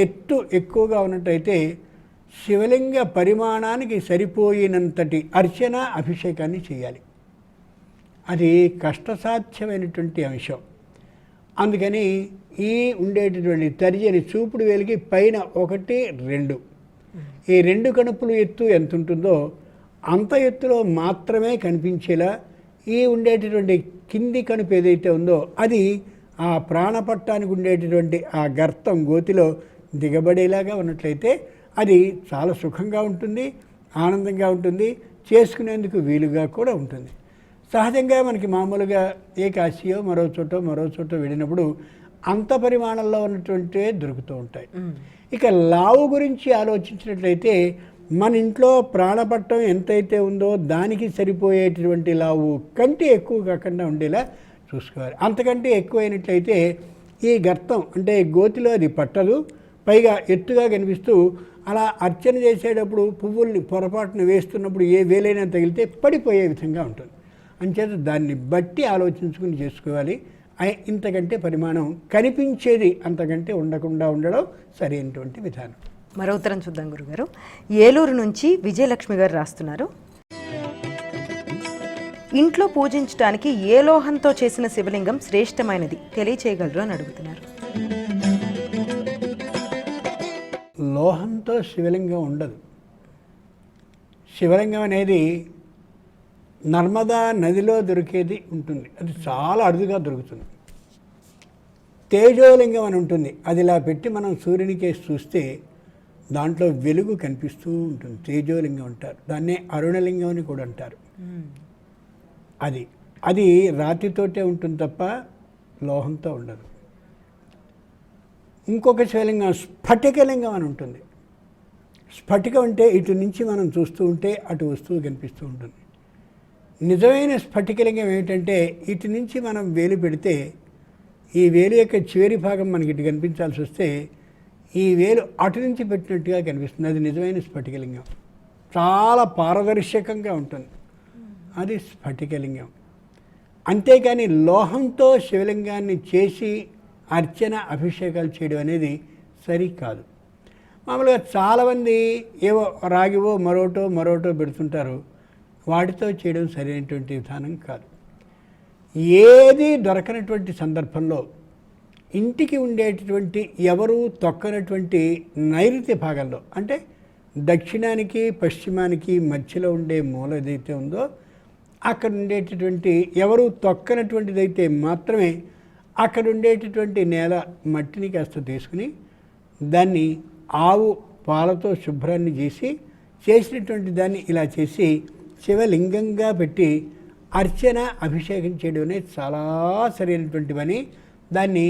ఎత్తు ఎక్కువగా ఉన్నట్టయితే శివలింగ పరిమాణానికి సరిపోయినంతటి అర్చన అభిషేకాన్ని చేయాలి. అది కష్టసాధ్యమైనటువంటి అంశం. అందుకని ఈ ఉండేటటువంటి తర్జని చూపుడు వేలికి పైన 1, 2 ఈ 2 కణుపులు ఎత్తు ఎంత ఉంటుందో అంత ఎత్తులో మాత్రమే కనిపించేలా ఈ ఉండేటటువంటి కింది కణుపు ఏదైతే ఉందో అది ఆ ప్రాణపట్టానికి ఉండేటటువంటి ఆ గర్తం గోతిలో దిగబడేలాగా ఉన్నట్లయితే అది చాలా సుఖంగా ఉంటుంది, ఆనందంగా ఉంటుంది, చేసుకునేందుకు వీలుగా కూడా ఉంటుంది. సహజంగా మనకి మామూలుగా ఏ కాశీయో మరో చోట వెళ్ళినప్పుడు అంత పరిమాణంలో ఉన్నటువంటివే దొరుకుతూ ఉంటాయి. ఇక లావు గురించి ఆలోచించినట్లయితే మన ఇంట్లో ప్రాణపట్టం ఎంతైతే ఉందో దానికి సరిపోయేటటువంటి లావు కంటే ఎక్కువ కాకుండా ఉండేలా చూసుకోవాలి. అంతకంటే ఎక్కువైనట్లయితే ఈ గర్తం అంటే గోతిలో అది పట్టదు, పైగా ఎత్తుగా కనిపిస్తూ అలా అర్చన చేసేటప్పుడు పువ్వుల్ని పొరపాటున వేస్తున్నప్పుడు ఏ వేలైనా తగిలితే పడిపోయే విధంగా ఉంటుంది. అంచేత దాన్ని బట్టి ఆలోచించుకుని చేసుకోవాలి. ఇంతకంటే పరిమాణం కనిపించేది అంతకంటే ఉండకుండా ఉండడం సరైనటువంటి విధానం. మరో ఉత్తరం చూద్దాం గురుగారు. ఏలూరు నుంచి విజయలక్ష్మి గారు రాస్తున్నారు. ఇంట్లో పూజించడానికి ఏ లోహంతో చేసిన శివలింగం శ్రేష్టమైనది తెలియచేయగలరు అని అడుగుతున్నారు. లోహంతో శివలింగం ఉండదు. శివలింగం అనేది నర్మదా నదిలో దొరికేది ఉంటుంది, అది చాలా అరుదుగా దొరుకుతుంది. తేజోలింగం అని ఉంటుంది, అది ఇలా పెట్టి మనం సూర్యునికేసి చూస్తే దాంట్లో వెలుగు కనిపిస్తూ ఉంటుంది, తేజోలింగం అంటారు. దాన్నే అరుణలింగం అని కూడా అంటారు. అది రాతితోటే ఉంటుంది తప్ప లోహంతో ఉండదు. ఇంకొక శివలింగం స్ఫటికలింగం అని ఉంటుంది. స్ఫటికం అంటే ఇటు నుంచి మనం చూస్తూ ఉంటే అటు వస్తువు కనిపిస్తూ ఉంటుంది. నిజమైన స్ఫటికలింగం ఏమిటంటే ఇటు నుంచి మనం వేలు పెడితే ఈ వేలు యొక్క చివరి భాగం మనకి ఇటు కనిపించాల్సి వస్తే ఈ వేలు అటు నుంచి పెట్టినట్టుగా కనిపిస్తుంది. అది నిజమైన స్ఫటికలింగం. చాలా పారదర్శకంగా ఉంటుంది, అది స్ఫటికలింగం. అంతేకాని లోహంతో శివలింగాన్ని చేసి అర్చన అభిషేకాలు చేయడం అనేది సరికాదు. మామూలుగా చాలామంది ఏవో రాగివో మరోటో పెడుతుంటారు, వాటితో చేయడం సరైనటువంటి విధానం కాదు. ఏది దొరకనటువంటి సందర్భంలో ఇంటికి ఉండేటటువంటి ఎవరు తొక్కనటువంటి నైరుతి భాగంలో అంటే దక్షిణానికి పశ్చిమానికి మధ్యలో ఉండే మూల ఏదైతే ఉందో అక్కడ ఉండేటటువంటి ఎవరు తొక్కనటువంటిదైతే మాత్రమే అక్కడ ఉండేటటువంటి నేల మట్టిని కాస్త తీసుకుని దాన్ని ఆవు పాలతో శుభ్రాన్ని చేసినటువంటి దాన్ని ఇలా చేసి శివలింగంగా పెట్టి అర్చన అభిషేకం చేయడం అనేది చాలా సరైనటువంటి పని. దాన్ని